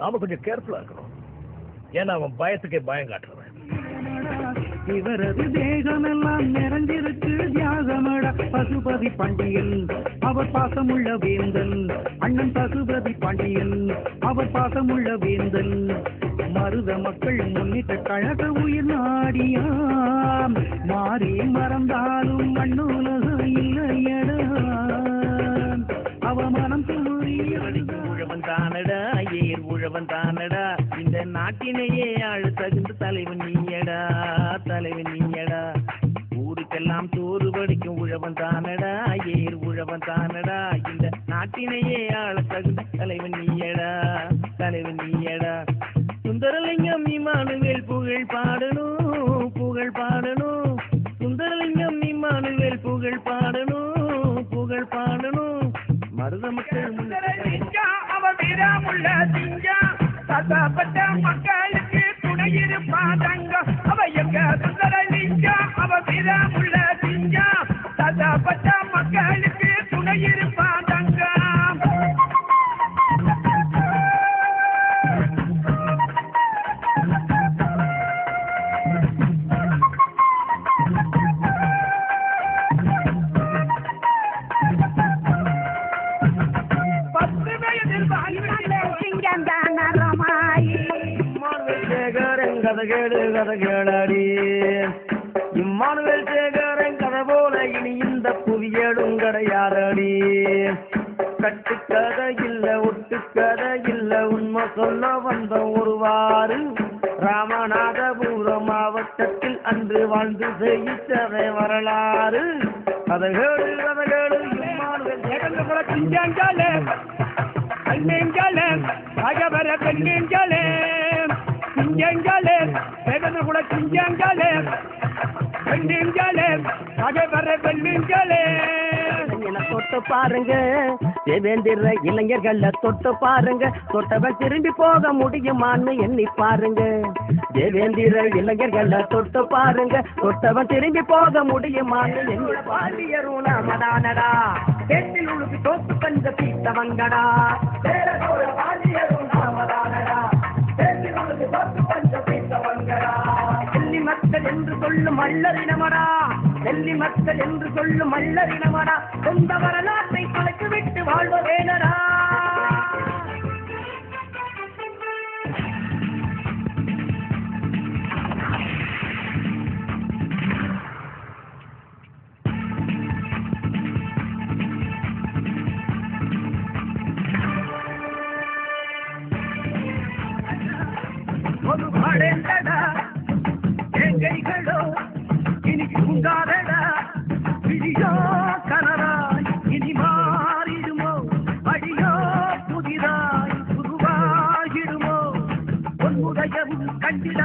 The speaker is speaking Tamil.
நாம கொஞ்சம் கேர்ஃபுல்லா இருக்கணும். ஏன்னா அவன் பயத்துக்கே பயம் காட்டுறவன். இவரது தேகமெல்லாம் நிறைஞ்சிருக்கு தியாகமட பசுபதி பாண்டியன் அவர் பாசமுள்ள வேந்தன். அண்ணன் பசுபதி பாண்டியன் அவர் பாசமுள்ள வேந்தன். மருத மக்கள் முன்னிட்ட கழக உயிர் நாடியாம் மாறி மறந்தாலும் மண்ணுலக இல்லையடா அவமானம் உழவன் தானடா ஏர் உழவன் தானடா இந்த நாட்டினையே ஆழ தகுந்த தலைவன் நீயடா தலைவன் நீயடா. ஊருக்கெல்லாம் சோறு படிக்கும் உழவன் தானடா ஏர் உழவன் தானடா இந்த நாட்டினையே ஆழ தகுந்த தலைவன் நீயடா தலைவன் நீயடா. சுந்தரலிங்கம் இமானுவேல் புகழ் பாடணும் புகழ் பாடணும். சுந்தரலிங்கம் இமானுவேல் புகழ் பாடணும் புகழ் பாடணும். மருத மக்கள் அவன் வீரமுள்ள சிங்கா சதப்பட்ட மக்களுக்கு துணையிருப்பாங்க. அவ எங்க சுந்தரலிங்கா அவன் வீரமுள்ள சிங்கா சதப்பட்ட மக்களுக்கு துணையிருப்பாங்க. கதகேளடி இம்மானுவேல் சேகரன் கதை போல இனி இந்த புவியலும் கிடையாதடி. கட்டுக்கதை இல்ல ஒட்டுக்கதை இல்ல உண்மை சொல்ல வந்த ஒருவாறு ராமநாதபுரம் மாவட்டத்தில் அன்று வாழ்ந்து செய்யித்ததை வரலாறு. கதகேடு கதகேடு இம்மானுவேல் சிங்கங்களே கண்ணீங்களே அகவர பெண்ணீங்களே சிங்கங்களே வேதனை கூட சிங்கங்களே பெண்ணீங்களே அகவர பெண்ணீங்களே. தொட்டு பாருங்க தேவேந்திர இளைஞர்கள தொட்டு பாருங்க தொட்டவன் திரும்பி போக முடியுமான்னு எண்ணி பாருங்க. தேவேந்திர இளைஞர்கள தொட்டு பாருங்க தொட்டவன் திரும்பி போக முடியுமான்னு எண்ணி பாலியரும் நாமதானடா கேட்டில் உழுக்கு தோத்து பஞ்ச பீத்தவங்கடா பாலியரும் நாமதானடா கேட்டில் உழுக்கு தோத்து பஞ்ச பீத்தவங்கடா. வெள்ளி மக்கள் என்று சொல்லும் மல்லரினமடா வெள்ளி மக்கள் என்று சொல்லும் மல்லரினமடா சொந்த வரலாற்றை கலக்கு விட்டு வாழ்வதேனடா. ஒரு படேண்டடா எங்கைகளோ இனி உண்டாதடா விடியோ கனராய் இனி மாறிடுமோ அடியோ புதிதாய் புதுவாகிடுமோ பொன்முடையவும் கண்டிட